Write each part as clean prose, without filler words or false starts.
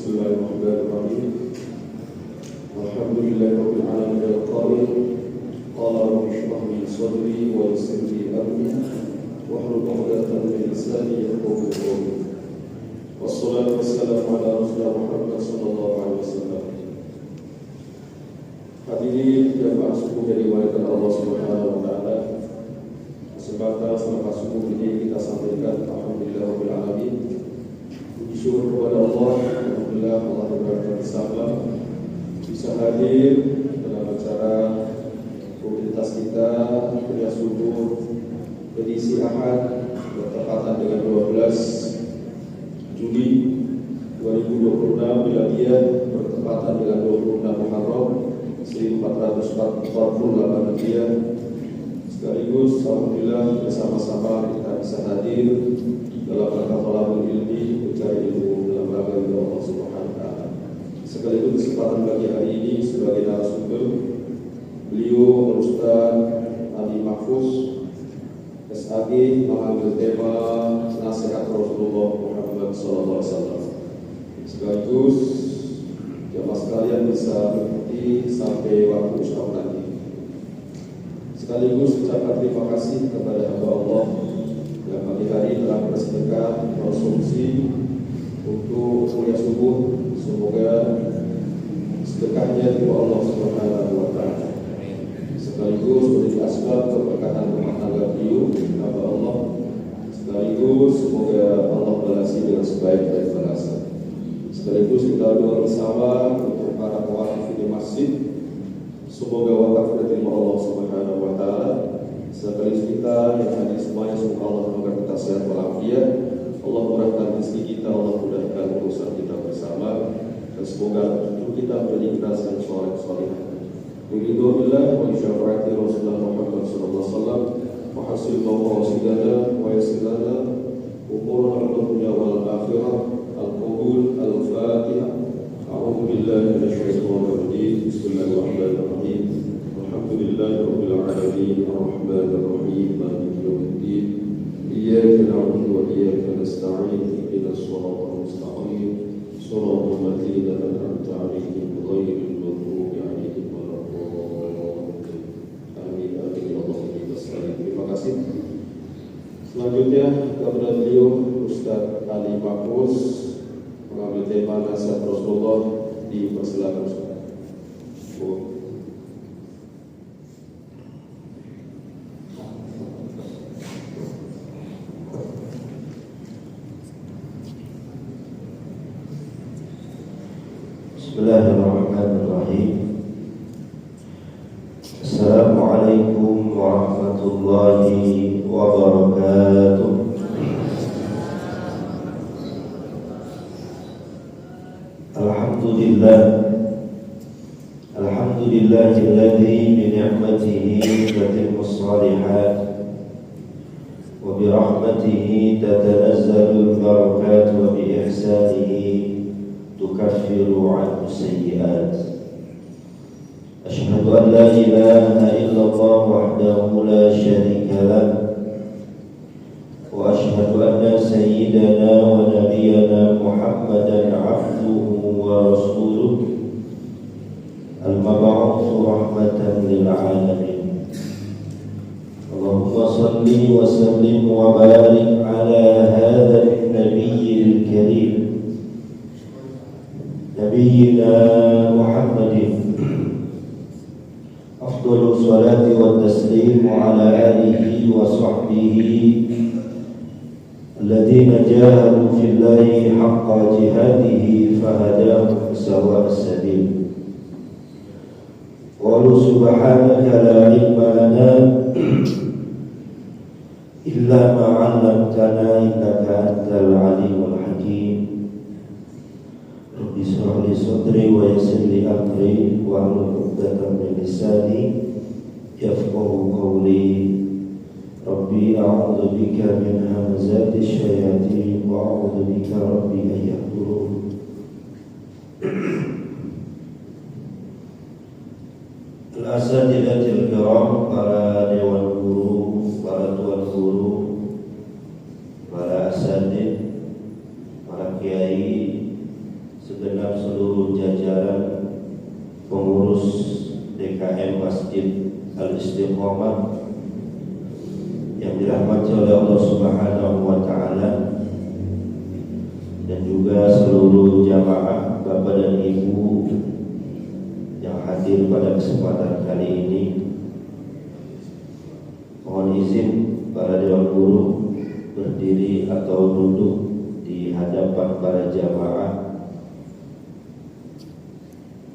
Bismillahirrahmanirrahim. Alhamdulillahirabbil alamin al-qail. Qala rabbi shrah li sadri wa yassir li amri wahlul 'uqdatam min lisani yafqahu qawli. Wassalatu wassalamu ala rasulillah Muhammad sallallahu alaihi wasallam. Hadirin jamaah subuh yang dimuliakan Allah Subhanahu wa taala. Kesempatan selepas subuh ini kita sampaikan alhamdulillahirabbil alamin. Puji syukur kepada Allah, alhamdulillah Allah berkati bersama bisa hadir dalam acara komunitas kita kuliah subuh edisi Ahad bertepatan dengan 12 Juli 2026 Miladiah bertepatan dengan 26 Muharram 1448 Hijriah. Sekaligus alhamdulillah bersama-sama kita bisa hadir dalam rangka thalabul ilmi, mencari ilmu dalam rangka Allah Subhanahu wa taala. Sekaligus kesempatan bagi hari ini sebagai narasumber beliau Ustaz Ali Mahfuz SAG mengambil tema nasihat Rasulullah Muhammad SAW. Sekaligus jamaah sekalian bisa mengikuti sampai waktu isya nanti. Sekaligus ucapkan terima kasih kepada hamba Allah yang pagi hari telah bersedekah konsumsi untuk kuliah subuh. Semoga sedekahnya terima Allah Subhanahu wa taala. Sekaligus menjadi asbab keberkahan rumah tangga beliau hamba Allah. Sekaligus semoga Allah balasi dengan sebaik-baik balasan. Sekaligus kita doa bersama untuk para pewakif di masjid. Semoga wakaf diterima Allah Subhanahu wa taala. Sekaligus kita yang hadir semuanya semoga Allah memberikan kita sehat walafiat. Allah murahkan rezeki kita, Allah mudahkan urusan kita bersama, dan semoga hidup kita menjadi generasi yang saleh. Begitu billah wa syafaati Rasulullah Muhammad sallallahu alaihi wasallam wa hasil mawqasidana wa yasilana umurna dunya wal akhirah al-qabul al-fatihah. A'udzu billahi minasyaitonir rajim. Bismillahirrahmanirrahim. Alhamdulillahirabbil alamin arrahmanir rahim maliki yaumiddin. Iyyaka na'budu wa iyyaka nasta'in. Ihdinas siratal mustaqim. Shiratal ladzina an'amta 'alaihim ghairil maghdubi 'alaihim waladdallin. Amin. Terima kasih. Selanjutnya kepada beliau Ustaz Ali Mahfuz mengambil tema nasihat Rasulullah. Dipersilakan Ustaz. Bismillahirrahmanirrahim. Assalamualaikum warahmatullahi wabarakatuh. Alhamdulillahilladzi bi ni'matihi tatimmus shalihat wa bi rahmatihi tatanazzalul barakat wa bi ihsanihi tukaffiru 'anhu sayyi'at. Asyhadu an la ilaha illallah wahdahu la syarika lah wa asyhadu anna sayyidana wa nabiyyana Muhammadan 'abduhu wa rasuluh al-mab'uts rahmatan lil 'alamin. Allahumma shalli wa sallim wa barik 'ala hadzal nabiyyil karim Nabiyyina Muhammadin afdhalu sholati wa taslim ala alihi wa sahbihi alladhina jahadu fillahi haqqa jihadihi fahadahum sawa'a as-sabil. Qalu subhanaka la ilma lana illa ma 'allamtana innaka antal alimul hakim. Rabbi shrah li sadri wa yassir li amri wahlul 'uqdatam min lisani yafqahu qawli. Rabbi a'udzu bika min hamazati syayatin wa a'udzu bika rabbi an yahdurun. Al-asatidatil kiram, para dewan guru, para tuan guru, para asatid, para kiai, segenap seluruh jajaran pengurus DKM Masjid Al-Istiqomah yang dirahmati oleh Allah Subhanahu wa taala, dan juga seluruh jamaah Bapak dan Ibu yang hadir pada kesempatan kali ini. Mohon izin para dewan guru berdiri atau duduk di hadapan para jamaah.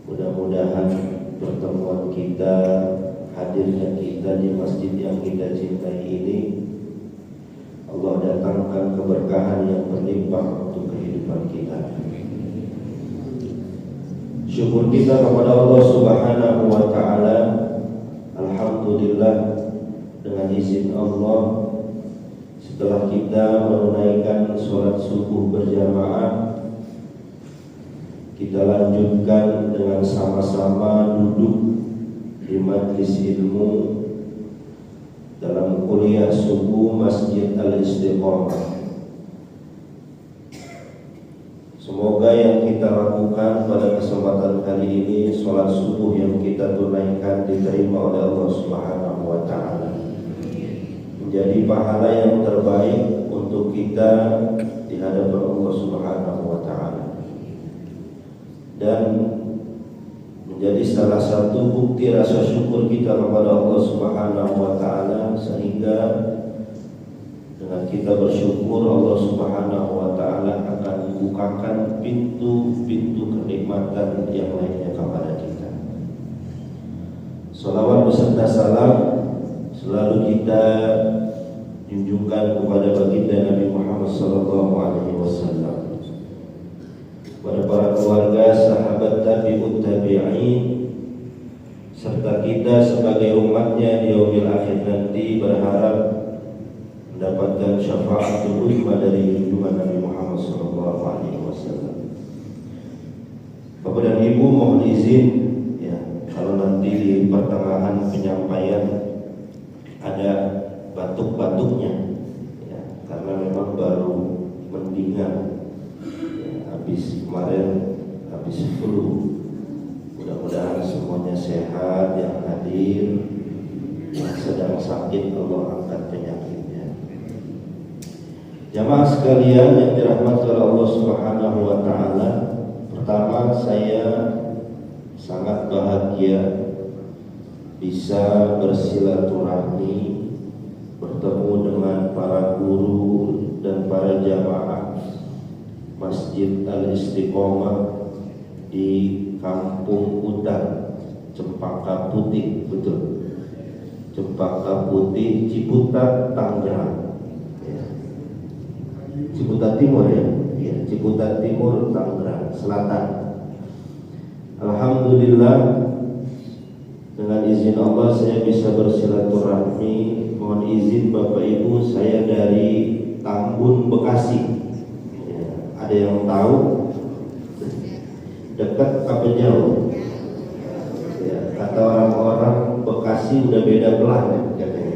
Mudah-mudahan pertemuan kita, hadirnya kita di masjid yang kita cintai ini, Allah datangkan keberkahan yang berlimpah untuk kehidupan kita. Syukur kita kepada Allah Subhanahu wa taala. Alhamdulillah, dengan izin Allah, setelah kita menunaikan sholat subuh berjamaah, kita lanjutkan dengan sama-sama duduk di majlis ilmu dalam kuliah subuh Masjid Al-Istiqomah. Semoga yang kita lakukan pada kesempatan kali ini, sholat subuh yang kita tunaikan, diterima oleh Allah Subhanahu wa taala, menjadi pahala yang terbaik untuk kita di hadapan Allah Subhanahu wa taala, dan menjadi salah satu bukti rasa syukur kita kepada Allah Subhanahu wa taala, sehingga dengan kita bersyukur, Allah Subhanahu wa taala akan membukakan pintu-pintu kenikmatan yang lainnya kepada kita. Salawat beserta salam selalu kita junjungkan kepada baginda Nabi Muhammad SAW, kepada para keluarga, sahabat, tabi'ut tabi'in, serta kita sebagai umatnya di yaumil akhir nanti, berharap mendapatkan syafaatul uzma dari junjungan Nabi Muhammad SAW. Bapak dan Ibu, mohon izin ya, kalau nanti di pertengahan penyampaian ada batuk-batuknya ya, karena memang baru mendingan ya, habis flu. Mudah-mudahan semuanya sehat, yang hadir, yang sedang sakit Allah angkat penyakitnya. Jamaah sekalian yang dirahmati oleh Allah Subhanahu wa taala, pertama saya sangat bahagia bisa bersilaturahmi, bertemu dengan para guru dan para jamaah Masjid Al-Istiqomah di Kampung Udan, Cempaka Putih, betul, Cempaka Putih, Ciputat, Tangerang. Ciputat Timur ya, Ciputat Timur, Tangerang Selatan. Alhamdulillah, dengan izin Allah saya bisa bersilaturahmi. Mohon izin Bapak Ibu, saya dari Tambun, Bekasi ya, ada yang tahu dekat apa jauh ya, kata orang-orang Bekasi udah beda planet katanya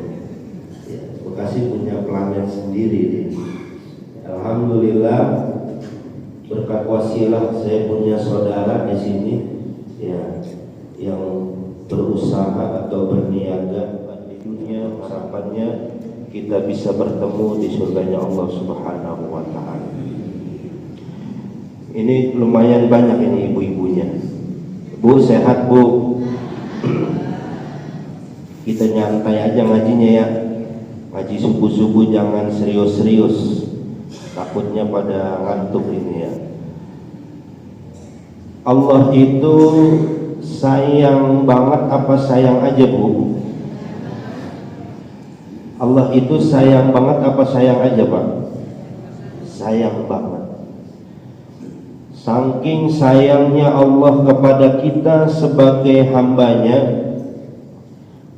ya, Bekasi punya planet sendiri nih. Alhamdulillah, berkat wasilah saya punya saudara di sini ya, yang berusaha atau berniaga di dunia, harapannya kita bisa bertemu di surganya Allah Subhanahu wa taala. Ini lumayan banyak ini ibu-ibunya. Bu, sehat Bu? Kita nyantai aja ngajinya ya. Ngaji subuh-subuh jangan serius-serius, takutnya pada ngantuk ini ya. Allah itu sayang banget apa sayang aja Bu? Allah itu sayang banget apa sayang aja Pak? Sayang banget. Saking sayangnya Allah kepada kita sebagai hambanya,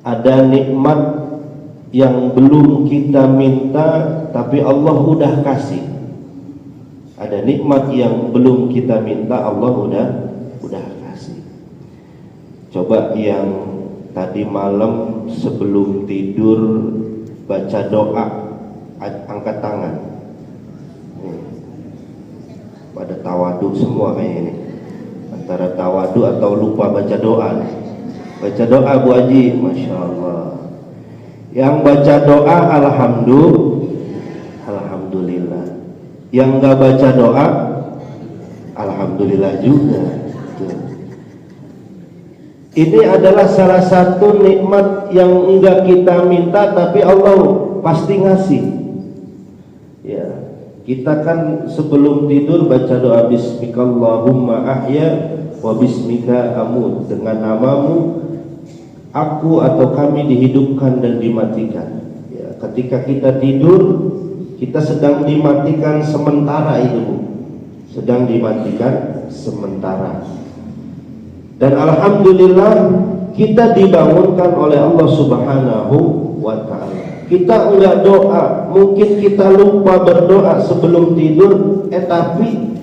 ada nikmat yang belum kita minta tapi Allah udah kasih. Ada nikmat yang belum kita minta, Allah udah kasih. Coba yang tadi malam sebelum tidur baca doa, angkat tangan. Pada tawaduk semua kayak ini. antara tawadu atau lupa baca doa. Baca doa Bu Haji, Masya Allah. Yang baca doa alhamdulillah. Yang nggak baca doa alhamdulillah juga. Ini adalah salah satu nikmat yang enggak kita minta tapi Allah pasti ngasih. Ya, kita kan sebelum tidur baca doa Bismikallahumma ahya wa bismika amut. Dengan namamu aku atau kami dihidupkan dan dimatikan. Ya, ketika kita tidur kita sedang dimatikan sementara itu, Bu. Sedang dimatikan sementara. Dan alhamdulillah kita dibangunkan oleh Allah Subhanahu wa ta'ala. Kita enggak doa, mungkin kita lupa berdoa sebelum tidur, tapi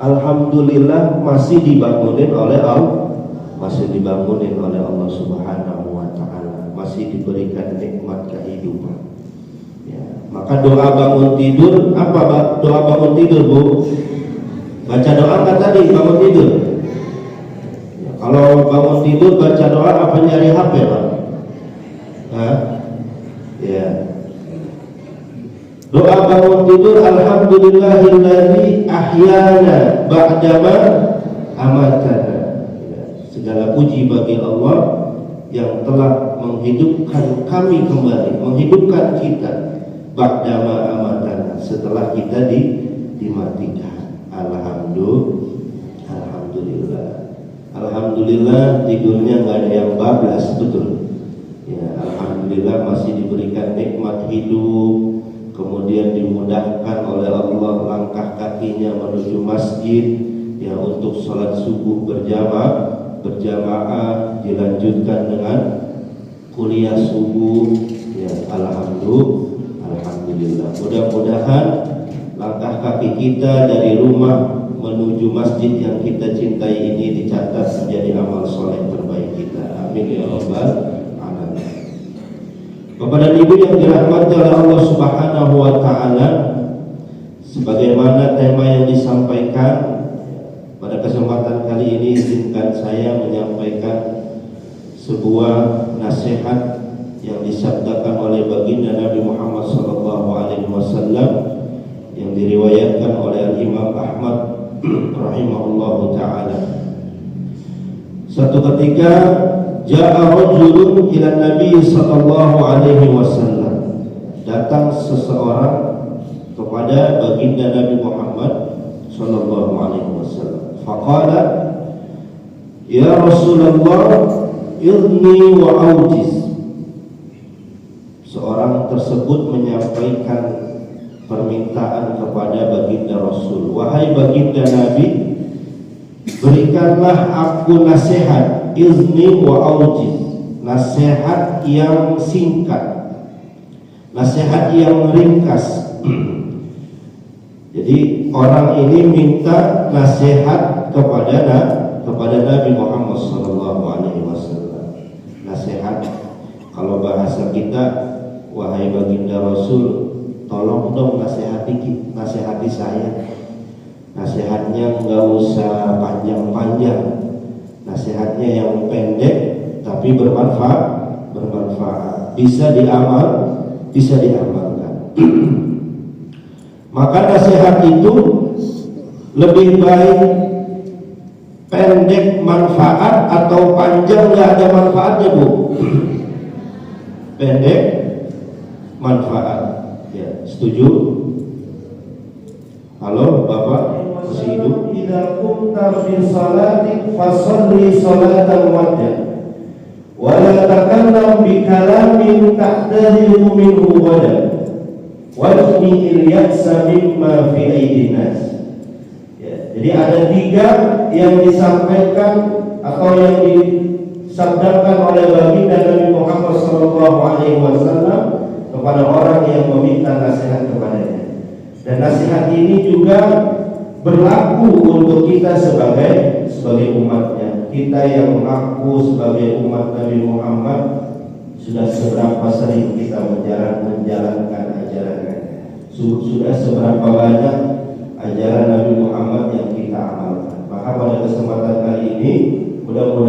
alhamdulillah masih dibangunin oleh Allah, Subhanahu wa ta'ala, masih diberikan nikmat kehidupan. Ya, maka doa bangun tidur, apa doa bangun tidur, Bu? Baca doa kan tadi bangun tidur. Kalau bangun tidur baca doa apa nyari HP, Pak? Hah? Ya. Doa bangun tidur alhamdulillahilladzi ahyana ba'dama amatana. Ya. Segala puji bagi Allah yang telah menghidupkan kami kembali, menghidupkan kita ba'dama amatana, setelah kita dimatikan. Alhamdulillah tidurnya nggak ada yang bablas, betul. Ya, alhamdulillah masih diberikan nikmat hidup, kemudian dimudahkan oleh Allah langkah kakinya menuju masjid, ya, untuk sholat subuh berjamaah dilanjutkan dengan kuliah subuh. Ya, alhamdulillah. Mudah-mudahan langkah kaki kita dari rumah menuju masjid yang kita cintai ini dicatat menjadi amal soleh terbaik kita. Amin ya rabbal alamin. Bapak dan Ibu yang dirahmati oleh Allah Subhanahu wa ta'ala, sebagaimana tema yang disampaikan pada kesempatan kali ini, izinkan saya menyampaikan sebuah nasihat yang disabdakan oleh baginda Nabi Muhammad SAW yang diriwayatkan oleh Imam Ahmad rahimahullahu ta'ala. Suatu ketika ja'a rajulun ila Nabi sallallahu alaihi wasallam, datang seseorang kepada baginda Nabi Muhammad sallallahu alaihi wasallam. Faqala, ya Rasulullah, idni wa aujiz. Seorang tersebut menyampaikan permintaan kepada baginda Rasul, wahai baginda Nabi, berikanlah aku nasihat, izni wa aujiz, nasihat yang singkat, nasihat yang ringkas. Jadi orang ini minta nasihat kepada Nabi Muhammad SAW. Nasihat, kalau bahasa kita, wahai baginda Rasul, tolong dong nasihati saya. Nasihatnya nggak usah panjang-panjang, nasihatnya yang pendek tapi bermanfaat, bisa diamalkan. Maka nasihat itu lebih baik pendek manfaat atau panjang nggak ada manfaatnya, Bu? Pendek manfaat. Ya, setuju? Halo Bapak, masih hidup? Idza kunta fi salatik fasholli salatan wahdah wa la takallam bi kalamin tahtadiru minhu wala wajni al-ya'sa mimma fi aydin nas. Ya, jadi ada 3 yang disampaikan atau yang disabdakan oleh baginda Nabi Muhammad SAW kepada orang yang meminta nasihat kepadanya. Dan nasihat ini juga berlaku untuk kita sebagai umatnya. Kita yang mengaku sebagai umat Nabi Muhammad, sudah seberapa sering kita menjalankan ajarannya? Sudah seberapa banyak ajaran Nabi Muhammad yang kita amalkan? Maka pada kesempatan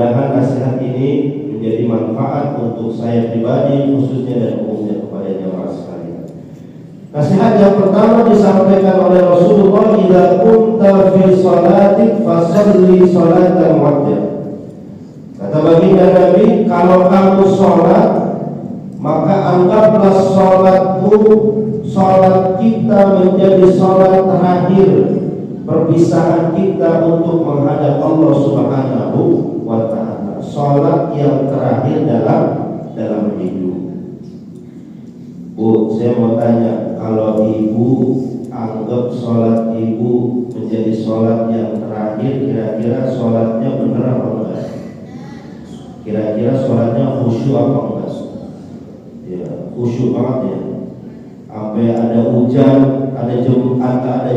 Mudah-mudahan nasihat ini menjadi manfaat untuk saya pribadi khususnya dan umumnya kepada jamaah sekalian. Nasihat yang pertama disampaikan oleh Rasulullah, "Idza kunta fi shalatik fasalli sholatan wahdah." Kata baginda Nabi, kalau kamu sholat, maka anggaplah sholatmu, sholat kita menjadi sholat terakhir perpisahan kita untuk menghadap Allah Subhanahu wa ta'ala. Sholat yang terakhir dalam hidup. Bu, saya mau tanya, kalau ibu anggap sholat ibu menjadi sholat yang terakhir, kira-kira sholatnya benar apa enggak? Kira-kira sholatnya khusyuk apa enggak? Ya, khusyuk banget ya. Sampai ada hujan, ada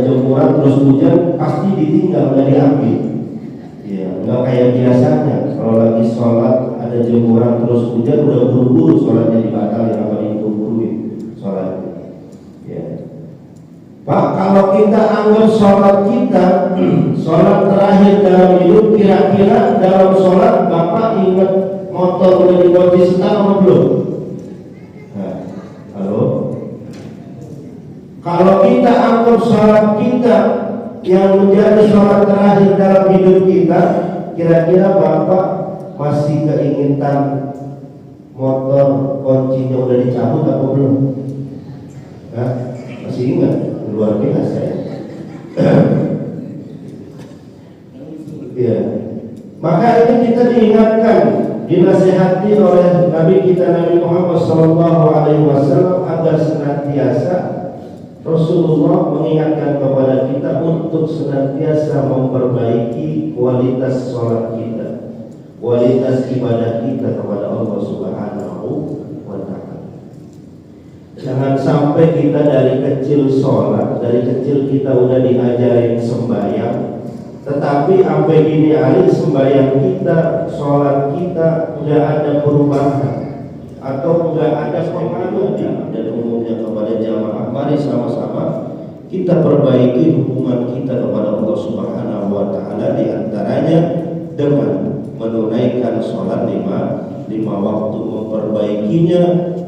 jemuran terus hujan, pasti ditinggal dari api. Ya, enggak kayak biasanya. Kalau lagi sholat ada jemuran terus hujan, udah buru-buru sholatnya dibatalin apa ditungguin sholatnya. Ya. Pak, kalau kita anggap sholat kita sholat terakhir dalam hidup, kira-kira dalam sholat Bapak ingat motor udah dikunci setan atau belum? Nah, halo? Kalau kita anggap sholat kita yang menjadi sholat terakhir dalam hidup kita, kira-kira Bapak masih keinginan motor kuncinya udah dicabut atau belum? Nah, masih ingat? Luar biasa ya. Ya. Maka ini kita diingatkan, dinasihati oleh Nabi kita Nabi Muhammad SAW agar senantiasa Rasulullah mengingatkan kepada kita untuk senantiasa memperbaiki kualitas sholat kita, kualitas ibadah kita kepada Allah Subhanahu wa ta'ala. Jangan sampai kita dari kecil sholat, dari kecil kita udah diajarin sembahyang, tetapi sampai gini hari sembahyang kita, sholat kita nggak ada perubahan atau nggak ada pengaruh dan umumnya kepada jamaah. Mari sama-sama kita perbaiki hubungan kita kepada Allah Subhanahu wa ta'ala, diantaranya dengan menunaikan sholat lima waktu, memperbaikinya.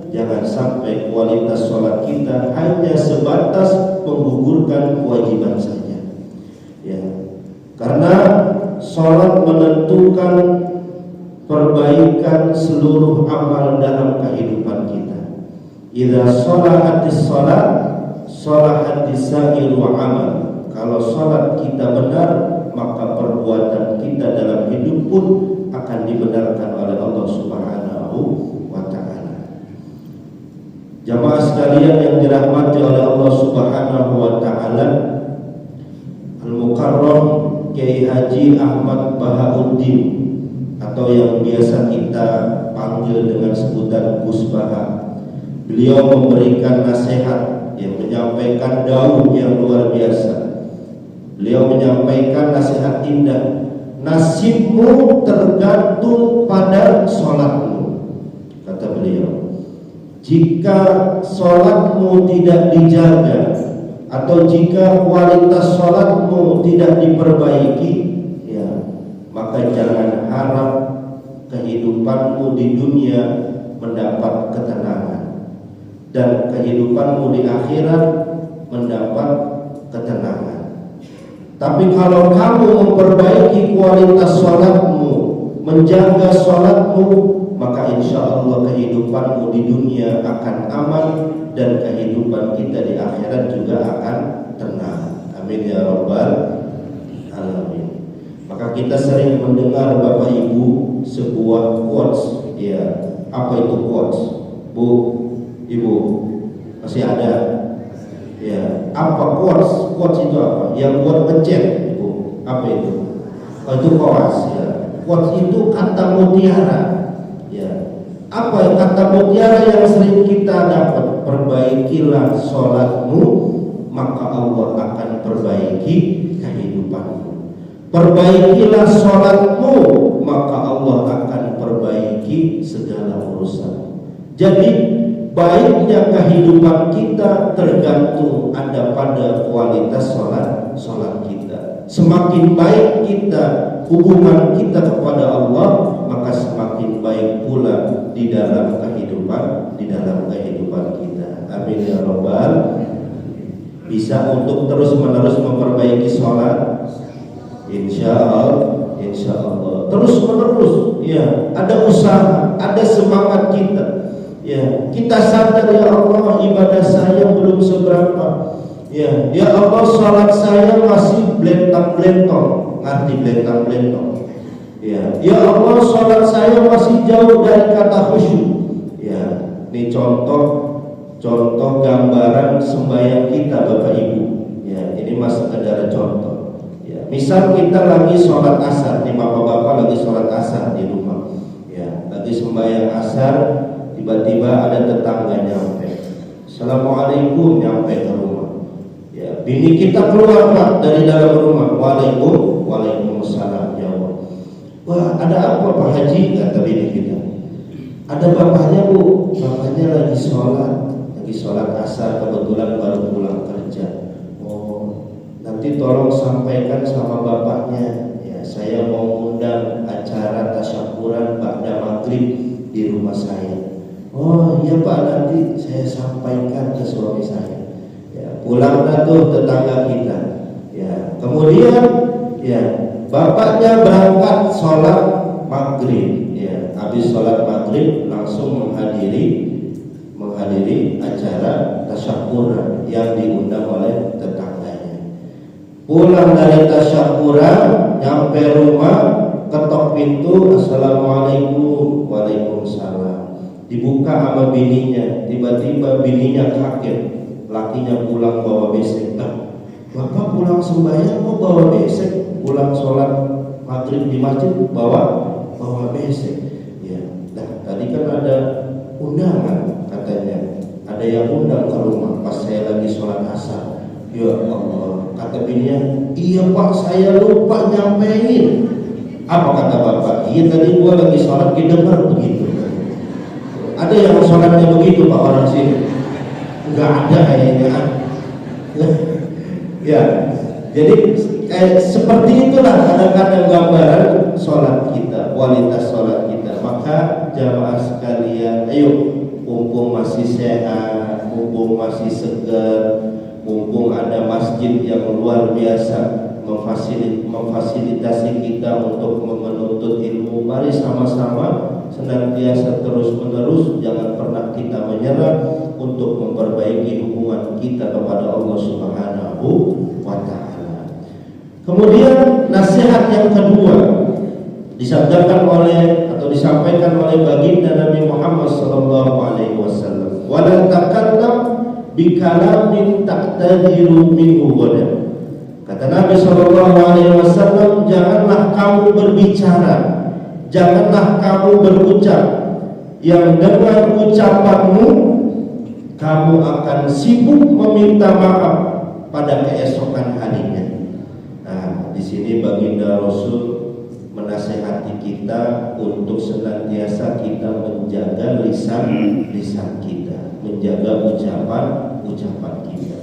Jangan sampai kualitas sholat kita hanya sebatas menggugurkan kewajiban saja. Ya, karena sholat menentukan perbaikan seluruh amal dalam kehidupan kita. Idza sholahatis sholat, sholahatis sa'ir wa amal. Kalau sholat kita benar, maka perbuatan kita dalam hidup pun akan dibenarkan oleh Allah Subhanahu wa ta'ala. Jamaah sekalian yang dirahmati oleh Allah Subhanahu wa ta'ala, Al-Mukarram Kiai Haji Ahmad Bahauddin atau yang biasa kita panggil dengan sebutan Gus Baha. Beliau memberikan nasihat, yang menyampaikan daun yang luar biasa. Beliau menyampaikan nasihat indah. Nasibmu tergantung pada sholatmu, kata beliau. Jika sholatmu tidak dijaga atau jika kualitas sholatmu tidak diperbaiki, ya, maka jangan harap kehidupanmu di dunia mendapat ketenangan dan kehidupanmu di akhirat mendapat ketenangan. Tapi kalau kamu memperbaiki kualitas sholatmu, menjaga sholatmu, maka insya Allah kehidupanmu di dunia akan aman dan kehidupan kita di akhirat juga akan tenang. Amin ya rabbal alamin. Maka kita sering mendengar Bapak Ibu sebuah quotes, ya. Apa itu quotes? Bu, Ibu masih ada? Ya. Apa quotes? Quotes itu apa? Yang buat ngecek, Ibu. Apa itu? Oh, itu quotes ya. Quotes itu kata mutiara. Apa kata mutiara yang sering kita dapat? Perbaikilah sholatmu, maka Allah akan perbaiki kehidupanmu. Perbaikilah sholatmu, maka Allah akan perbaiki segala urusan. Jadi baiknya kehidupan kita tergantung ada pada kualitas sholat kita. semakin baik kita hubungan kita kepada Allah, maka semakin baik pula di dalam kehidupan kita. Amin ya rabbal. Bisa untuk terus-menerus memperbaiki sholat, insya Allah terus-menerus. Ya, ada usaha, ada semangat kita. Ya, kita sadar, ya Allah, ibadah saya belum seberapa. Ya Allah, sholat saya masih blentang-blentong. Ngerti blentang-blentong? Ya Allah, sholat saya masih jauh dari kata khusyuk. Ya, ini contoh gambaran sembahyang kita Bapak Ibu. Ya, ini masih sekedar contoh. Ya, misal kita lagi sholat asar, nih bapak-bapak lagi sholat asar di rumah. Ya, lagi sembahyang asar, tiba-tiba ada tetangga nyampe. Assalamualaikum, nyampe ke rumah. Ya, bini kita keluar Pak dari dalam rumah. Waalaikumsalam, jawab. Wah, ada apa Pak Haji? Kata bini kita. Ada bapaknya Bu, bapaknya lagi sholat asar, kebetulan baru pulang kerja. Oh, nanti tolong sampaikan sama bapaknya, ya saya mau undang acara tasyakuran ba'da maghrib di rumah saya. Oh iya Pak, nanti saya sampaikan ke suami saya. Ya, pulanglah tuh tetangga kita. Ya, kemudian ya bapaknya berangkat sholat maghrib. Ya, habis sholat maghrib langsung menghadiri acara tasyakuran yang diundang oleh tetangganya. Pulang dari tasyakuran, nyampe rumah, ketok pintu, assalamualaikum, waalaikumsalam. Dibuka sama bininya, tiba-tiba bininya kaget, lakinya pulang bawa besek. Bapak pulang sembahyang kok bawa besek? Pulang sholat maghrib di masjid bawa besek. Ya, nah tadi kan ada undangan, katanya ada yang undang ke rumah pas saya lagi sholat asar. Ya Allah, kata bininya, iya Pak saya lupa nyampein. Apa kata bapak? Iya tadi gua lagi sholat didengar begitu. Ada yang sholatnya begitu Pak orang sini? Enggak ada kayaknya. Ya, jadi seperti itulah kadang-kadang gambaran sholat kita, kualitas sholat kita. Maka jamaah sekalian, ayo, mumpung masih sehat, mumpung masih segar, mumpung ada masjid yang luar biasa memfasilitasi kita untuk menuntut ilmu, mari sama-sama senantiasa terus-menerus, jangan pernah kita menyerah untuk memperbaiki hubungan kita kepada Allah Subhanahu wa Ta'ala. Kemudian nasihat yang kedua disampaikan oleh baginda Nabi Muhammad sallallahu alaihi wasallam, "Wala takallam bi kalamin ta'tadiru minhu ghadan." Kata Nabi sallallahu alaihi wasallam, janganlah kamu berbicara, janganlah kamu berucap yang dengan ucapanmu kamu akan sibuk meminta maaf pada keesokan harinya. Nah, di sini baginda Rasul menasehati kita untuk senantiasa kita menjaga lisan kita, menjaga ucapan kita.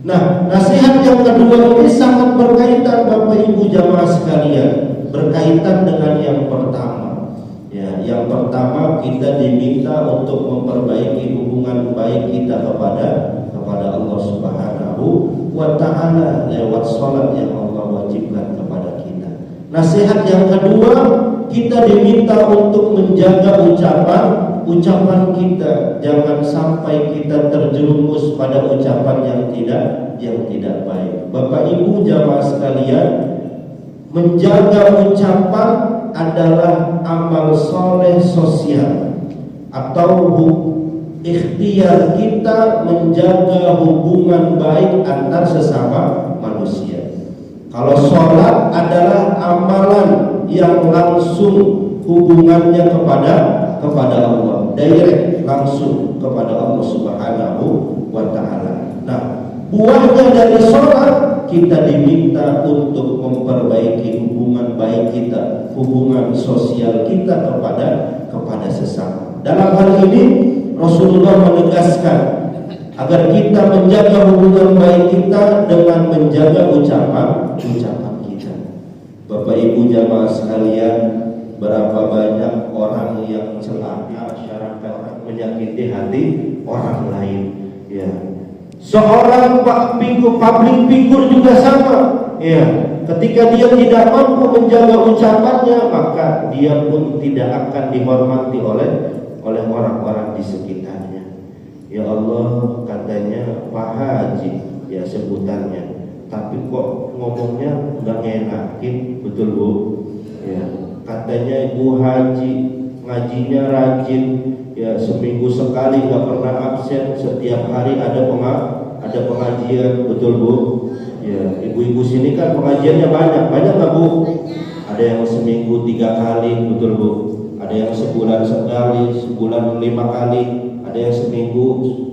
Nah, nasihat yang kedua ini sangat berkaitan Bapak Ibu jamaah sekalian, berkaitan dengan yang pertama. Ya, yang pertama kita diminta untuk memperbaiki hubungan baik kita kepada Allah Subhanahu wa Ta'ala lewat sholat yang Allah wajibkan kepada kita. Nasihat yang kedua, kita diminta untuk menjaga ucapan kita, jangan sampai kita terjerumus pada ucapan yang tidak baik. Bapak Ibu jamaah sekalian, menjaga ucapan adalah amal soleh sosial atau ikhtiar kita menjaga hubungan baik antar sesama manusia. Kalau sholat adalah amalan yang langsung hubungannya kepada Allah, direct langsung kepada Allah Subhanahu wa Ta'ala. Nah, buahnya dari sholat kita diminta untuk memperbaiki hubungan baik kita, hubungan sosial kita kepada sesama. Dalam hal ini Rasulullah menegaskan agar kita menjaga hubungan baik kita dengan menjaga ucapan kita. Bapak Ibu jamaah sekalian, berapa banyak orang yang celaka masyarakat menyakiti hati orang lain. Ya. Seorang public figure juga sama. Ya. Ketika dia tidak mampu menjaga ucapannya, maka dia pun tidak akan dihormati oleh orang-orang di sekitarnya. Ya Allah, katanya Pak Haji, ya sebutannya, tapi kok ngomongnya nggak ngenakin, betul Bu? Ya, katanya Ibu Haji ngajinya rajin, ya seminggu sekali nggak pernah absen, setiap hari ada pengajian, betul Bu? Ya, ibu-ibu sini kan pengajiannya banyak nggak Bu? Ada yang seminggu 3 kali, betul Bu? Ada yang sebulan sekali, sebulan 5 kali, ada yang seminggu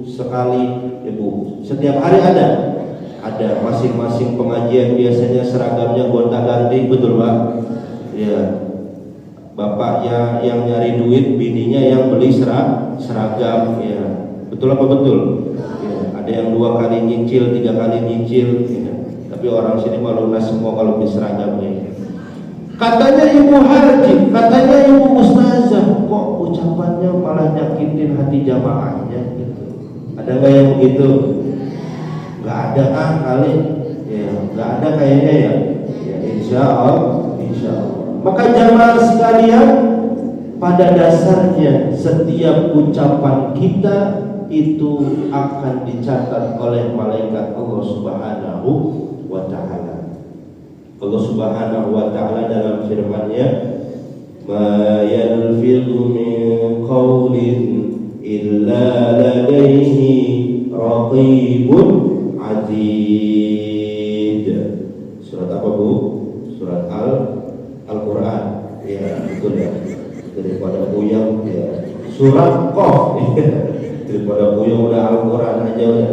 sekali, Ibu. Setiap hari ada masing-masing pengajian, biasanya seragamnya gonta-ganti, betul Pak? Ya, bapaknya yang nyari duit, bininya yang beli seragam, ya, betul apa betul? Ya, ada yang 2 kali nyicil, 3 kali nyicil, ya. Tapi orang sini malu lunas semua kalau beli seragamnya. Katanya Ibu Haji, katanya Ibu Ustazah, kok ucapannya malah nyakitin hati jamaahnya gitu. Ada nggak yang begitu? Nggak ada kali, ya nggak ada kayaknya ya. Ya insya Allah. Maka jamaah sekalian, pada dasarnya setiap ucapan kita itu akan dicatat oleh malaikat Allah Subhanahu wa Ta'ala. Allah Subhanahu wa Ta'ala dalam firman-Nya, ma yalfidhu min qawlin illa ladaihi raqibun atid. Surat apa Bu? Surat Al-Quran. Ya, betul ya. Daripada buyang ya. Surat Qaf. Daripada buyang udah Al-Quran aja udah.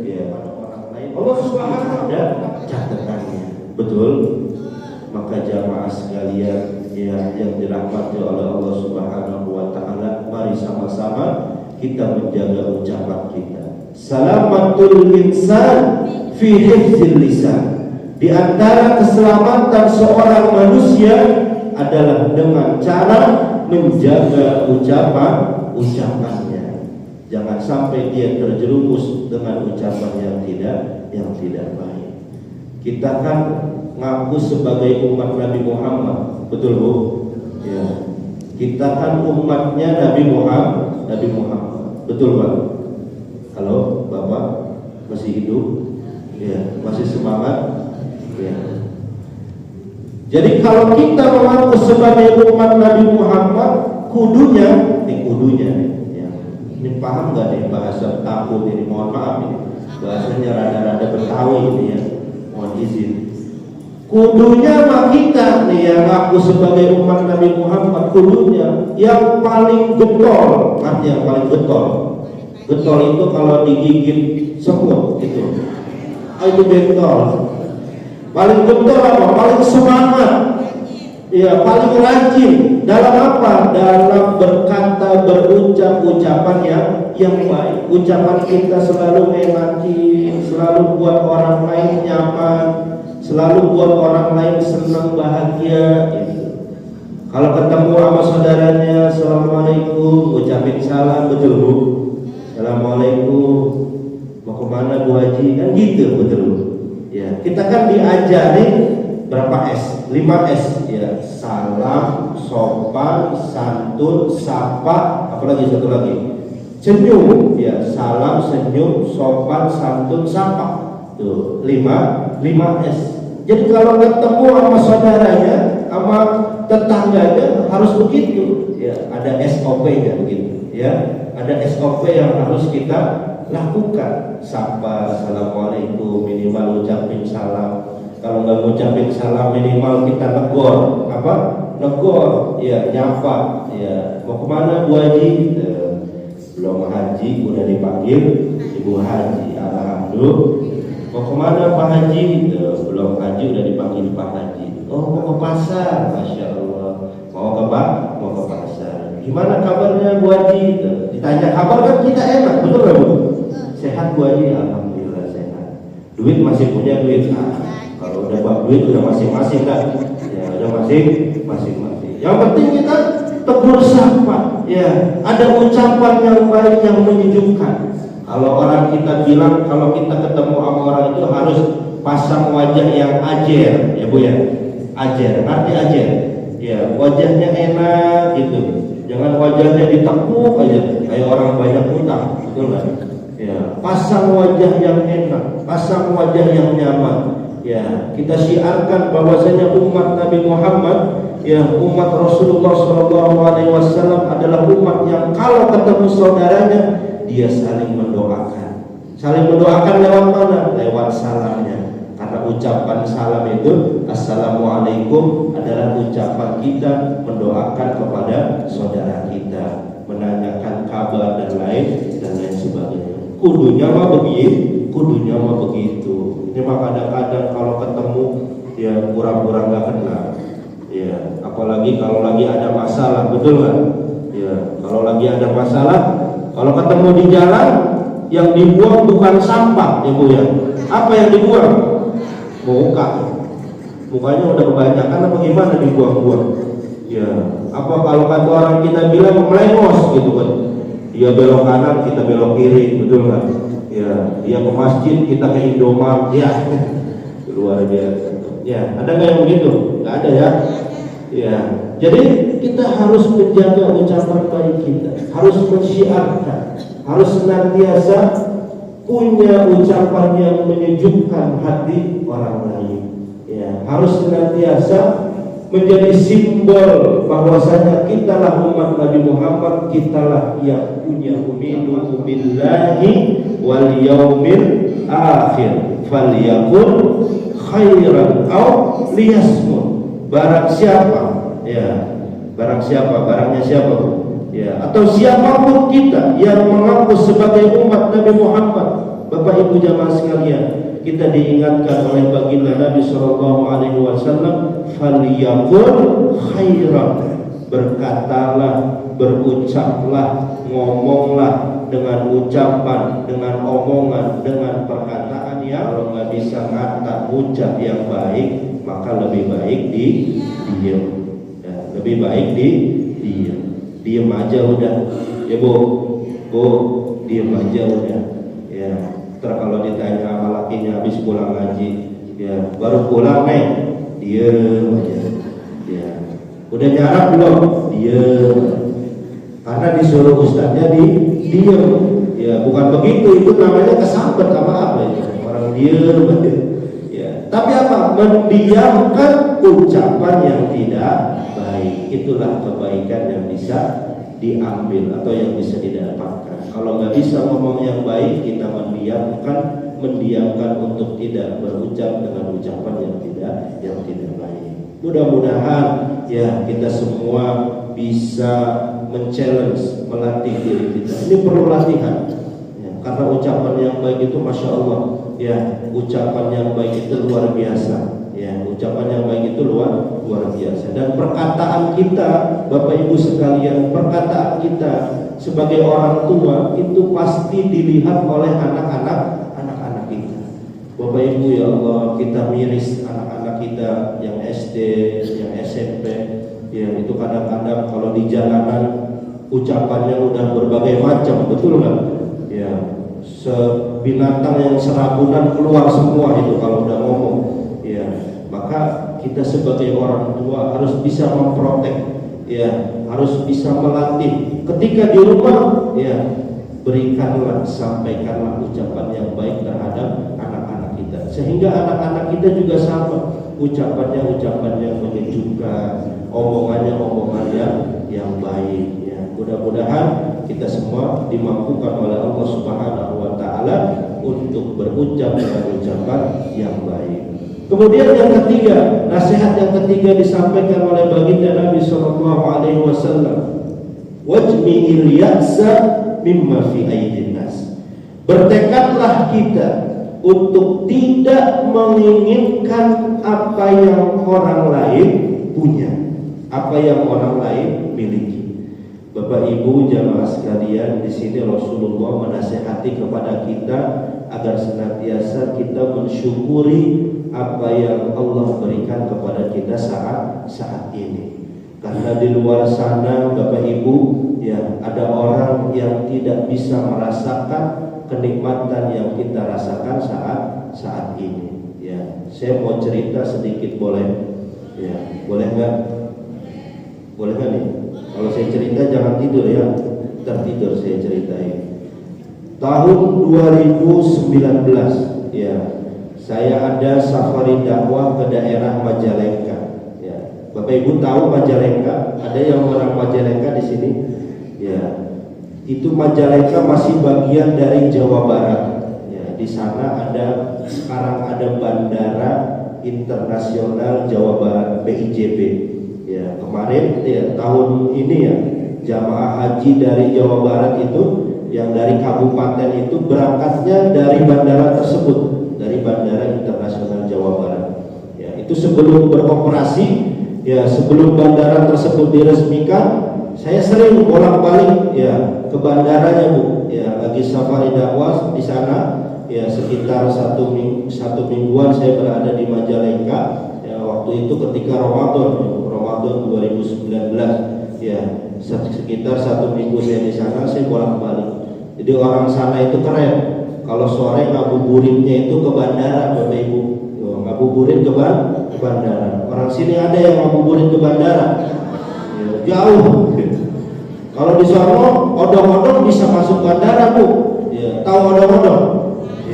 Ya, orang lain Allah Subhanahu ada catatannya. Betul. Maka jamaah sekalian ya, yang dirahmati oleh Allah Subhanahu wa Ta'ala, mari sama-sama kita menjaga ucapan kita. Salamatul insan fi hifzil lisan. Di antara keselamatan seorang manusia adalah dengan cara menjaga ucapannya. Jangan sampai dia terjerumus dengan ucapan yang tidak baik. Kita kan ngaku sebagai umat Nabi Muhammad, betul Bu? Ya. Kita kan umatnya Nabi Muhammad, betul Pak? Halo Bapak, masih hidup? Ya, masih semangat? Ya. Jadi kalau kita mengaku sebagai umat Nabi Muhammad, kudunya, ya. Ini paham nggak nih bahasa takut ini? Mohon maaf ini, bahasanya rada-rada Betawi ini ya. Mohon izin. Kudunya mah kita nih yang ngaku sebagai umat Nabi Muhammad, kudunya yang paling getol. Arti yang paling getol. Getol itu kalau digigit semut itu. Itu getol. Paling getol apa? Paling semangat. Ya, paling rajin dalam apa? Dalam berkata, berucap ucapan yang baik. Ucapan kita selalu enakin, selalu buat orang lain nyaman, selalu buat orang lain senang, bahagia gitu. Kalau ketemu sama saudaranya, assalamualaikum, ucapin salam, betul Bu? Assalamualaikum, mau kemana Bu Haji? Kan gitu, betul Bu? Ya, kita kan diajarin berapa S? 5 S ya. Salam, sopan, santun, sapa, apalagi satu lagi? Senyum ya. Salam, senyum, sopan, santun, sapa. Tuh, 5 S. Jadi kalau ketemu sama saudaranya, sama tetangganya harus begitu. Ya, ada SOP-nya begitu. Ya, ada SOP yang harus kita lakukan. Sapa, assalamualaikum, minimal ucapin salam. Kalau nggak ngucapin salam, minimal kita negor. Apa? Negor. Ya, nyapa. Ya, mau kemana Bu Haji? Belum haji, udah dipanggil Ibu Haji. Alhamdulillah. Mau kemana Pak Haji? Belum haji, udah dipanggil Pak Haji. Oh, mau ke pasar. Masya Allah. Mau ke pasar. Gimana kabarnya Bu Haji? Ditanya kabar kan kita enak, betul nggak Bu? Sehat Bu Haji? Alhamdulillah sehat. Duit masih punya duit. Kalau udah bak duit udah masing-masing kan. Ya, udah masing-masing. Yang penting kita tegur sapa, ya, ada ucapan yang baik yang menyejukkan. Kalau orang kita bilang, kalau kita ketemu sama orang itu harus pasang wajah yang ajer, ya Bu ya, ajer, arti ajer, ya, wajahnya enak gitu, jangan wajahnya ditekuk aja kayak orang banyak utang, betul nggak? Ya, pasang wajah yang enak, pasang wajah yang nyaman. Ya, kita syiarkan bahwasanya umat Nabi Muhammad, ya, umat Rasulullah SAW adalah umat yang kalau ketemu saudaranya dia saling mendoakan. Saling mendoakan lewat mana? Lewat salamnya. Karena ucapan salam itu Assalamualaikum adalah ucapan kita mendoakan kepada saudara kita, menanyakan kabar dan lain sebagainya. Kudunya mah begitu. Ini mah kadang-kadang kalau ketemu ya pura-pura nggak kenal. Ya, apalagi kalau lagi ada masalah, betul nggak? Ya, kalau lagi ada masalah, kalau ketemu di jalan yang dibuang bukan sampah, ya Bu ya. Apa yang dibuang? Mukanya udah kebanyakan apa gimana dibuang-buang? Ya, apa kalau kata orang kita bilang melengos gitu kan? Dia belok kanan, kita belok kiri, betul nggak? Ya, dia ke masjid, kita ke Indomaret, ya, luar biasa. Ya, ada nggak yang begitu? Nggak ada ya. Ya, jadi kita harus menjaga ucapan baik kita, harus mensyiarkan, harus senantiasa punya ucapan yang menyejukkan hati orang lain. Ya, harus senantiasa menjadi simbol bahwasanya kitalah umat Nabi Muhammad, kitalah yang punya umidu billahi wal yaumil akhir falyakun khairan aw liyasmut. Barang siapa, ya, barang siapa, barangnya siapa, ya, atau siapapun kita yang mengaku sebagai umat Nabi Muhammad, Bapak Ibu jamaah sekalian, kita diingatkan oleh baginda Nabi SAW, faliyakun khairan, berkatalah, berucaplah, ngomonglah dengan ucapan, dengan omongan, dengan perkataan yang kalau nggak bisa ngata ucap yang baik, maka lebih baik diam, ya, lebih baik diam aja udah, ya Bu, diam aja udah, ya. Kalau ditanya sama lakinya habis pulang ngaji, ya baru pulang nih, diam aja, ya. Udah nyarap belum? Diam. Karena disuruh ustadznya diam, ya bukan begitu, itu namanya kesambet sama apa ya? Orang diam aja. Tapi apa? Mendiamkan ucapan yang tidak baik. Itulah kebaikan yang bisa diambil atau yang bisa didapatkan. Kalau nggak bisa ngomong yang baik, kita mendiamkan untuk tidak berucap dengan ucapan yang tidak baik. Mudah-mudahan ya kita semua bisa men-challenge, melatih diri kita. Ini perlu latihan. Ya, karena ucapan yang baik itu Masya Allah, ya, ucapan yang baik itu luar biasa, ya, ucapan yang baik itu luar biasa. Dan perkataan kita, Bapak Ibu sekalian, perkataan kita sebagai orang tua itu pasti dilihat oleh anak-anak kita. Bapak Ibu ya Allah, kita miris anak-anak kita yang SD, yang SMP, ya, itu kadang-kadang kalau di jalanan ucapannya udah berbagai macam, betul nggak? Ya, binatang yang serabutan keluar semua itu kalau udah ngomong, ya. Maka kita sebagai orang tua harus bisa memprotek, ya, harus bisa melatih. Ketika di rumah, ya, berikanlah, sampaikanlah ucapan yang baik terhadap anak-anak kita, sehingga anak-anak kita juga sama, ucapan yang menyejukkan, omongannya yang baik, ya. Mudah-mudahan kita semua dimampukan oleh Allah Subhanahu wa Ta'ala untuk berucap dengan ucapan yang baik. Kemudian yang ketiga, nasihat yang ketiga disampaikan oleh baginda Nabi SAW, wajmi'il ya'sa mimma fi aidin nas. Bertekadlah kita untuk tidak menginginkan apa yang orang lain punya, apa yang orang lain miliki. Bapak Ibu jamaah sekalian, di sini Rasulullah menasihati kepada kita agar senantiasa kita mensyukuri apa yang Allah berikan kepada kita saat ini. Karena di luar sana Bapak Ibu, ya, ada orang yang tidak bisa merasakan kenikmatan yang kita rasakan saat ini. Ya, saya mau cerita sedikit, boleh? Ya, boleh nggak? Boleh nggak nih? Kalau saya cerita jangan tidur ya, tertidur saya ceritain. Tahun 2019, ya, saya ada safari dakwah ke daerah Majalengka. Ya, Bapak Ibu tahu Majalengka? Ada yang orang Majalengka di sini? Ya, itu Majalengka masih bagian dari Jawa Barat. Ya, di sana sekarang ada Bandara Internasional Jawa Barat (BIJB). Ya, kemarin ya, tahun ini ya, jamaah haji dari Jawa Barat itu yang dari kabupaten itu berangkatnya dari bandara tersebut, dari Bandara Internasional Jawa Barat. Ya, itu sebelum beroperasi, ya, sebelum bandara tersebut diresmikan, saya sering bolak-balik ya ke bandaranya, Bu. Ya, lagi safari dakwah di sana. Ya, sekitar satu mingguan saya berada di Majalengka. Ya, waktu itu ketika Ramadan 2019. Ya, sekitar 1 minggu saya di sana, saya bolak-balik. Jadi orang sana itu keren. Kalau sore ngabuburitnya itu ke bandara, Bapak Ibu. Ngabuburit ke bandara. Orang sini ada yang ngabuburit ke bandara? Ya, jauh. Kalau di sana odong-odong bisa masuk bandara, Bu. Ya, tahu odong-odong?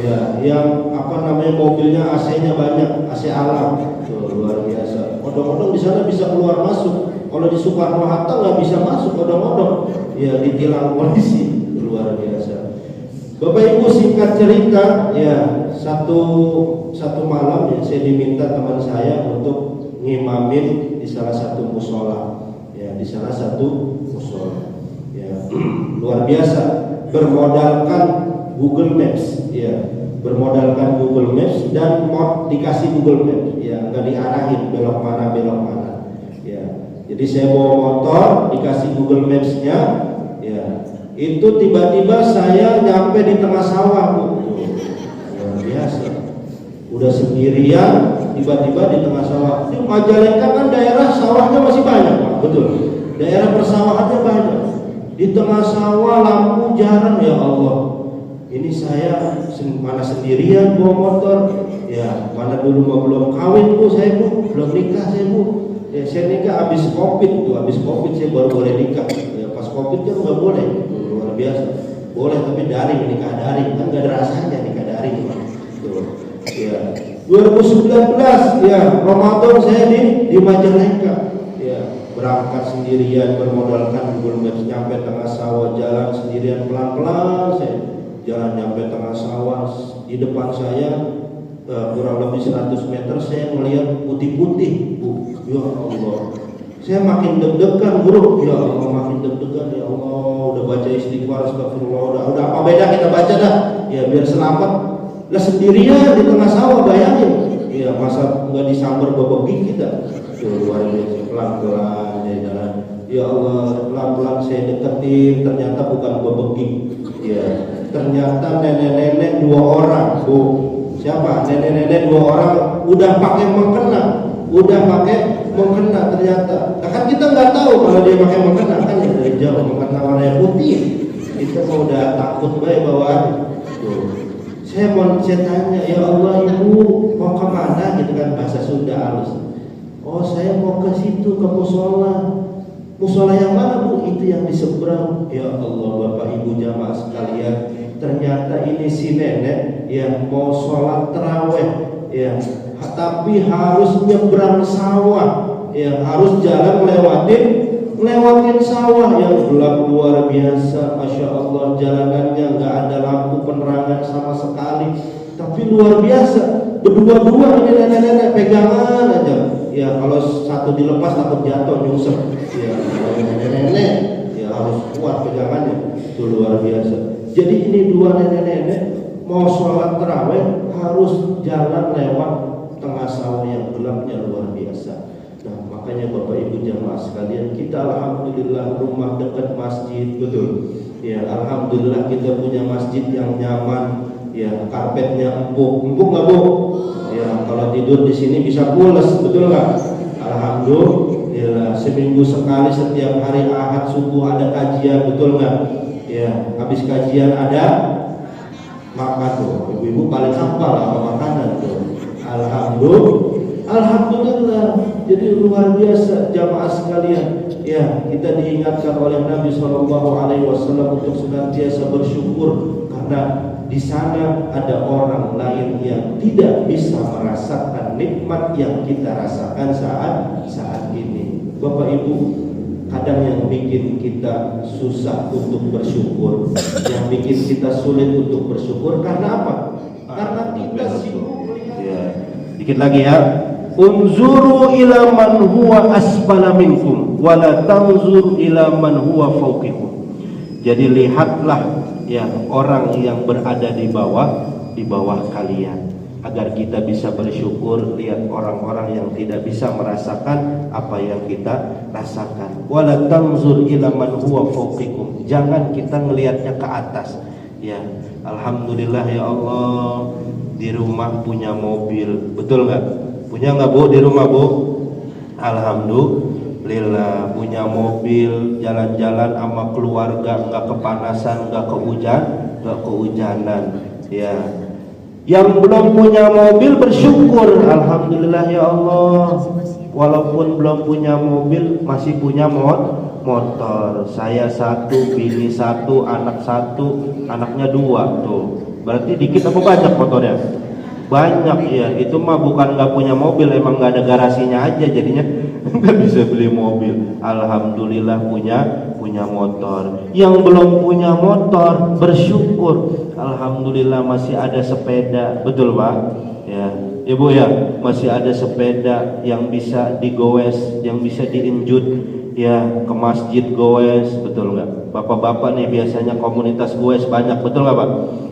Ya, yang apa namanya, mobilnya AC-nya banyak, AC alam. Tuh, luar biasa. Odong-odong di sana bisa keluar masuk. Kalau di Soekarno Hatta nggak bisa masuk odong-odong. Ya, ditilang polisi. Luar biasa. Bapak Ibu, singkat cerita, ya, satu malam ya, saya diminta teman saya untuk ngimamin di salah satu musola. Ya, di salah satu musola. Ya, luar biasa. Bermodalkan Google Maps, ya, bermodalkan Google Maps dan dikasih Google Maps, ya, nggak diarahin belok mana. Ya, jadi saya bawa motor, dikasih Google Maps-nya, ya, itu tiba-tiba saya nyampe di tengah sawah, Bu. Luar biasa. Udah sendirian, tiba-tiba di tengah sawah. Di Majalengka kan daerah sawahnya masih banyak, Pak. Betul. Daerah persawahannya banyak. Di tengah sawah lampu jarang, ya Allah. Ini saya mana sendirian bawa motor, ya, mana dulu belum kawin, Bu, saya, Bu, belum nikah saya, Bu. Ya, saya nikah habis COVID tuh, habis COVID saya baru boleh nikah. Ya, pas COVID kan nggak boleh, luar biasa. Boleh tapi daring, nikah daring, kan nggak ada rasanya nikah daring, Pak. Tuh, ya. 2019, ya, Ramadan saya di Majalengka. Ya, berangkat sendirian, bermodalkan Google Maps, nyampe tengah sawah, jalan sendirian pelan-pelan saya. Jalan nyampe tengah sawah, di depan saya kurang lebih 100 meter saya melihat putih-putih, Bu. Ya Allah, saya makin deg-degan, Bro. Ya Allah, makin deg-degan. Ya Allah, udah baca istighfar, astagfirullah, udah apa beda kita baca dah, ya, biar selamat. Lah sendirian di tengah sawah, bayangin. Ya, masa nggak disambar bebegi kita? Luar biasa. Pelan-pelan saya jalan. Ya Allah, pelan-pelan saya deketin, ternyata bukan bebegi. Ya, ternyata nenek-nenek 2 orang, Bu. Siapa? Nenek-nenek 2 orang udah pakai mengkena, ternyata. Nah, kan kita nggak tahu kalau dia pakai mengkena, kan ya dari jauh mengkena warna putih. Itu mau udah takut baik bawaan. Saya tanya, ya Allah, Ibu mau kemana gitu kan, bahasa Sunda halus. Oh, saya mau ke situ, ke musola. Musola yang mana, Bu? Itu yang di seberang. Ya Allah, Bapak Ibu jamaah sekalian, ternyata ini si nenek yang mau sholat taraweh, ya, tapi harus nyebrang sawah, ya, harus jalan lewatin sawah yang gelap luar biasa. Masya Allah, jalanannya nggak ada lampu penerangan sama sekali, tapi luar biasa. Berdua-dua ini nenek-nenek pegangan aja. Ya, kalau satu dilepas takut jatuh nyungsep. Ya, nenek-nenek ya harus kuat pegangannya. Itu luar biasa. Jadi ini 2 nenek-nenek mau sholat taraweh harus jalan lewat tengah sawah yang gelapnya luar biasa. Nah, makanya Bapak Ibu jamaah sekalian, kita alhamdulillah rumah dekat masjid, betul. Ya, alhamdulillah kita punya masjid yang nyaman. Ya, karpetnya empuk nggak, Bu? Ya, kalau tidur di sini bisa pules, betul nggak? Alhamdulillah. Seminggu sekali setiap hari Ahad subuh ada kajian, betul nggak? Ya, habis kajian ada makan tuh. Ibu-ibu paling hafal apa makanan tuh. Alhamdulillah. Jadi luar biasa jamaah sekalian. Ya, kita diingatkan oleh Nabi SAW untuk senantiasa bersyukur karena di sana ada orang lain yang tidak bisa merasakan nikmat yang kita rasakan saat ini. Bapak Ibu, kadang yang bikin kita susah untuk bersyukur, yang bikin kita sulit untuk bersyukur karena apa? Karena kita sibuk. Ya, dikit lagi ya. Unzuru ila man huwa asfala minkum wa la tanzur ila man huwa fawqikum. Jadi lihatlah ya orang yang berada di bawah kalian, agar kita bisa bersyukur. Lihat orang-orang yang tidak bisa merasakan apa yang kita rasakan. Wala tanzur ila man huwa fawqikum. Jangan kita melihatnya ke atas. Ya, alhamdulillah ya Allah, di rumah punya mobil, betul nggak? Punya nggak Bu di rumah Bu? Alhamdulillah punya mobil, jalan-jalan sama keluarga, nggak kepanasan, nggak kehujanan. Ya, yang belum punya mobil bersyukur, alhamdulillah ya Allah. Walaupun belum punya mobil masih punya motor. Saya satu, bini satu, anak satu, anaknya dua tuh. Berarti dikit apa banyak motornya? Banyak ya. Itu mah bukan nggak punya mobil, emang nggak ada garasinya aja, jadinya nggak bisa beli mobil. Alhamdulillah punya motor. Yang belum punya motor bersyukur, alhamdulillah masih ada sepeda, betul Pak? Ya, Ibu ya, masih ada sepeda yang bisa digoes, yang bisa diinjut, ya ke masjid goes, betul nggak? Bapak-bapak nih biasanya komunitas goes banyak, betul nggak Pak?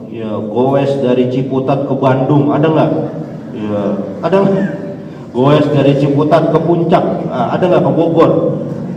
Ya, goes dari Ciputat ke Bandung, ada nggak? Ya, ada nggak? Goes dari Ciputat ke Puncak, ada nggak ke Bogor?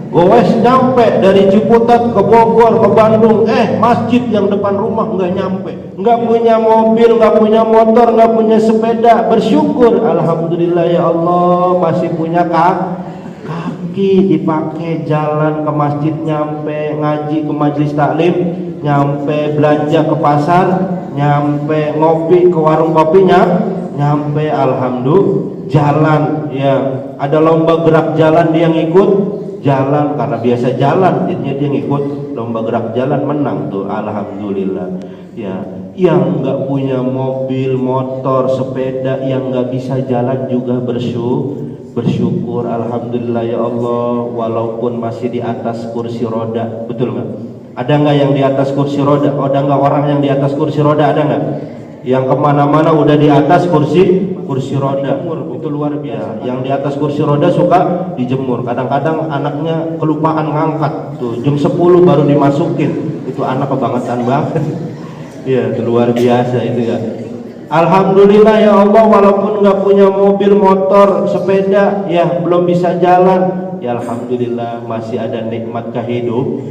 Goes nyampe dari Ciputat ke Bogor ke Bandung, masjid yang depan rumah nggak nyampe. Nggak punya mobil, nggak punya motor, nggak punya sepeda, bersyukur, alhamdulillah ya Allah masih punya kaki dipakai jalan ke masjid nyampe, ngaji ke majelis taklim nyampe, belanja ke pasar nyampe, ngopi ke warung kopinya nyampe, alhamdulillah. Jalan ya, ada lomba gerak jalan, dia ngikut jalan karena biasa jalan, jadinya dia ngikut lomba gerak jalan, menang tuh, alhamdulillah. Ya, yang nggak punya mobil, motor, sepeda, yang nggak bisa jalan juga bersyukur, alhamdulillah ya Allah, walaupun masih di atas kursi roda, betul nggak? Ada nggak yang di atas kursi roda? Ada nggak orang yang di atas kursi roda? Ada nggak? Yang kemana-mana udah di atas kursi roda, itu luar biasa. Yang di atas kursi roda suka dijemur. Kadang-kadang anaknya kelupaan ngangkat, tuh jam 10 baru dimasukin. Itu anak kebangetan banget. Ya, itu luar biasa itu ya. Alhamdulillah ya Allah, walaupun nggak punya mobil, motor, sepeda, ya belum bisa jalan, ya alhamdulillah masih ada nikmat kehidupan.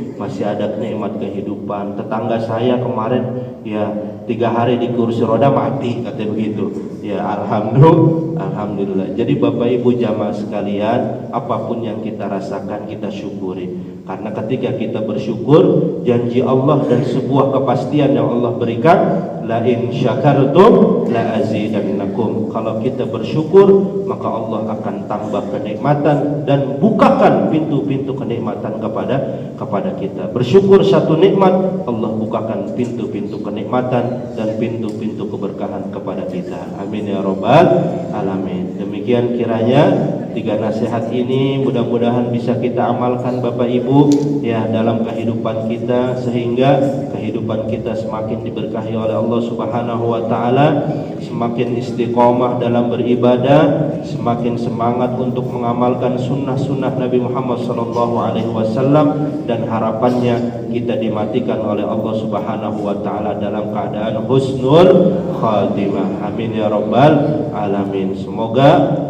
Tetangga saya kemarin ya 3 hari di kursi roda mati, katanya begitu. Ya alhamdulillah. Jadi Bapak Ibu jamaah sekalian, apapun yang kita rasakan kita syukuri. Karena ketika kita bersyukur, janji Allah dan sebuah kepastian yang Allah berikan, la in syakartum la azidannakum. Kalau kita bersyukur, maka Allah akan tambah kenikmatan dan bukakan pintu-pintu kenikmatan kepada kita. Bersyukur satu nikmat, Allah bukakan pintu-pintu kenikmatan dan pintu-pintu keberkahan kepada kita. Amin ya rabbal alamin. Demikian kiranya 3 nasihat ini mudah-mudahan bisa kita amalkan Bapak Ibu ya dalam kehidupan kita, sehingga kehidupan kita semakin diberkahi oleh Allah Subhanahu wa taala, semakin istiqomah dalam beribadah, semakin semangat untuk mengamalkan sunnah-sunnah Nabi Muhammad SAW, dan harapannya kita dimatikan oleh Allah Subhanahu wa taala dalam keadaan husnul khatimah. Amin ya rabbal alamin. Semoga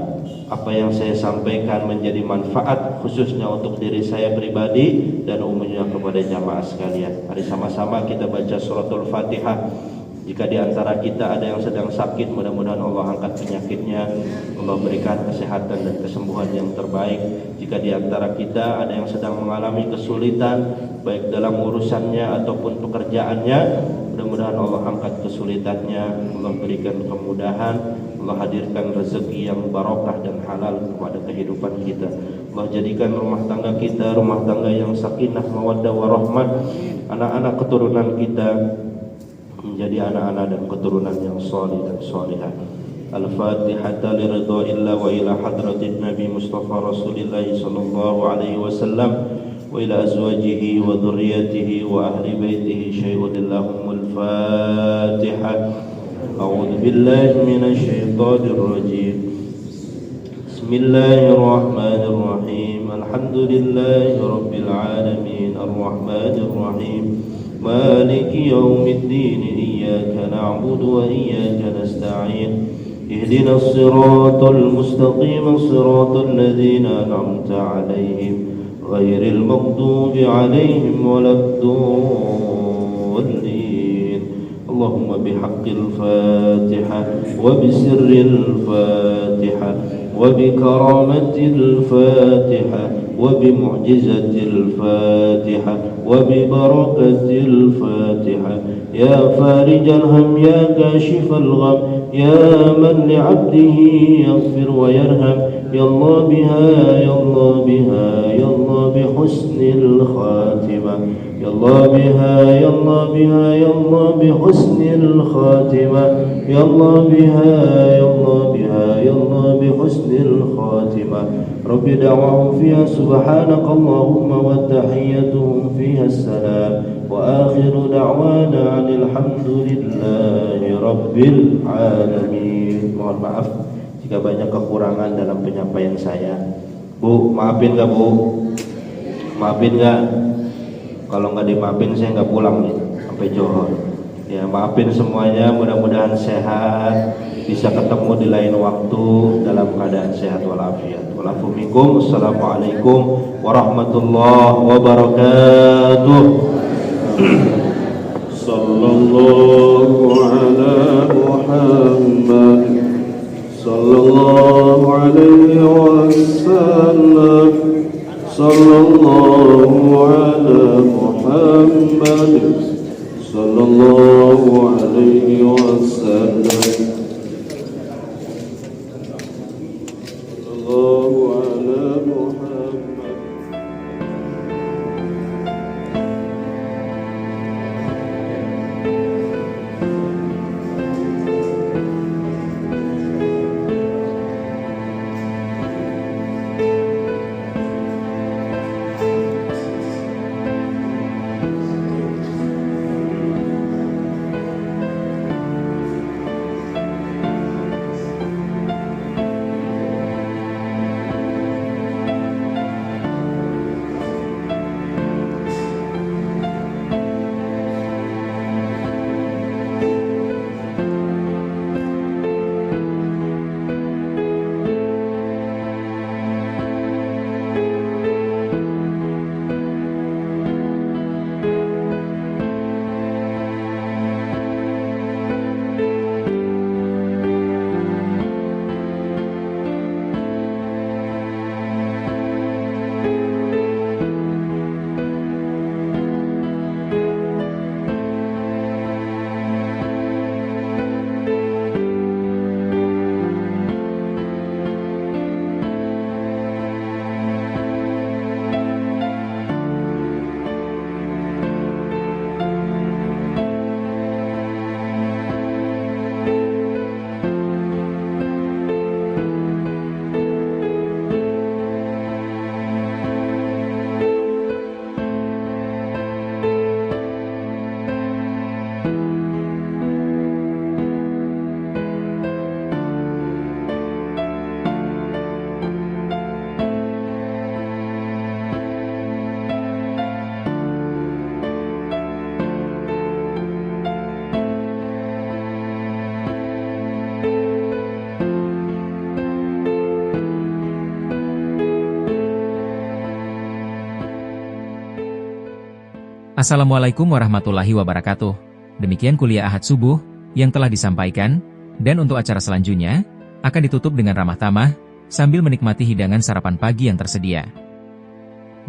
apa yang saya sampaikan menjadi manfaat khususnya untuk diri saya pribadi dan umumnya kepada jamaah sekalian. Mari sama-sama kita baca suratul Fatihah Jika di antara kita ada yang sedang sakit, mudah-mudahan Allah angkat penyakitnya, Allah berikan kesehatan dan kesembuhan yang terbaik. Jika di antara kita ada yang sedang mengalami kesulitan, baik dalam urusannya ataupun pekerjaannya, mudah-mudahan Allah angkat kesulitannya, Allah berikan kemudahan, Allah hadirkan rezeki yang barokah dan halal kepada kehidupan kita. Allah jadikan rumah tangga kita rumah tangga yang sakinah, mawaddah, warahmat. Anak-anak keturunan kita menjadi anak-anak dan keturunan yang salih dan salihah. Al-Fatihah liridha'illah wa ila hadratin Nabi Mustafa Rasulillah sallallahu alaihi wasallam wa ila azwajihi wa dhurriyyatihi wa ahli baitihi syai'un lahumul Fatihah. A'udzu billahi minasy syaithanir rajim. Bismillahirrahmanirrahim. Alhamdulillahi rabbil alamin arrahmanir rahim. مالك يوم الدين إياك نعبد وإياك نستعين اهدنا الصراط المستقيم صراط الذين أنعمت عليهم غير المغضوب عليهم ولا الضالين اللهم بحق الفاتحة وبسر الفاتحة وبكرامة الفاتحة وبمعجزة الفاتحة وببركة الفاتحة يا فارج الهم يا كاشف الغم يا من لعبده يغفر ويرحم يا الله بها يا الله بها يا الله بحسن الخاتمة يا الله بها يا الله بها يا الله بحسن الخاتمة يا الله بها يا الله بها يا الله بحسن الخاتمة رب دعواهم فيها سبحانك اللهم وتحيتهم فيها السلام وآخر دعوانا عن الحمد لله رب العالمين. Mohon maaf jika banyak kekurangan dalam penyampaian saya. Bu, maafin gak Bu? Maafin gak? Kalau nggak dimaafin saya nggak pulang nih sampai Johor. Ya, maafin semuanya, mudah-mudahan sehat, bisa ketemu di lain waktu dalam keadaan sehat walafiat. Walafumikum, assalamualaikum warahmatullahi wabarakatuh. Sallallahu ala Muhammad sallallahu alaihi wasallam sallallahu ala Muhammad sallallahu alaihi wasallam sallallahu ala Muhammad. Assalamualaikum warahmatullahi wabarakatuh. Demikian kuliah Ahad Subuh, yang telah disampaikan, dan untuk acara selanjutnya, akan ditutup dengan ramah tamah, sambil menikmati hidangan sarapan pagi yang tersedia.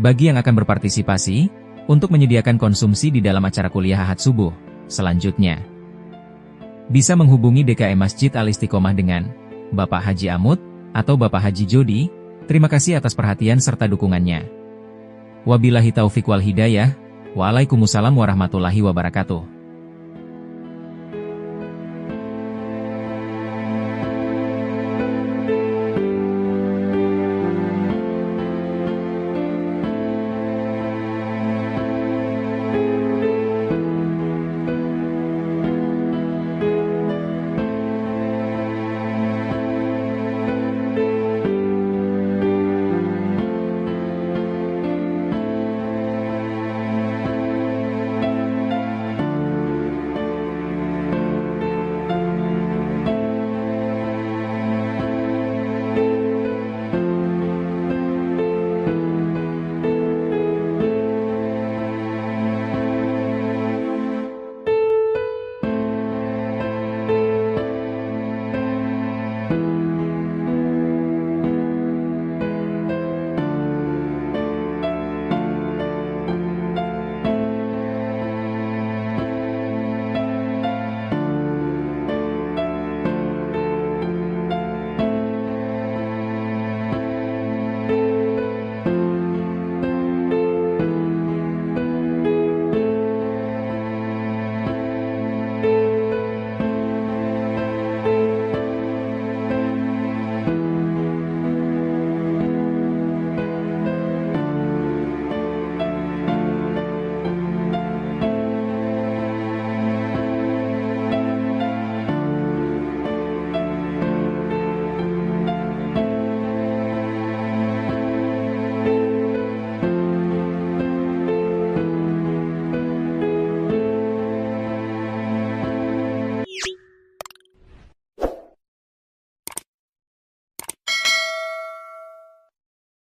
Bagi yang akan berpartisipasi, untuk menyediakan konsumsi di dalam acara kuliah Ahad subuh, selanjutnya, bisa menghubungi DKM Masjid Al-Istiqomah dengan Bapak Haji Amut, atau Bapak Haji Jodi. Terima kasih atas perhatian serta dukungannya. Wabillahi taufiq wal hidayah. Waalaikumsalam warahmatullahi wabarakatuh.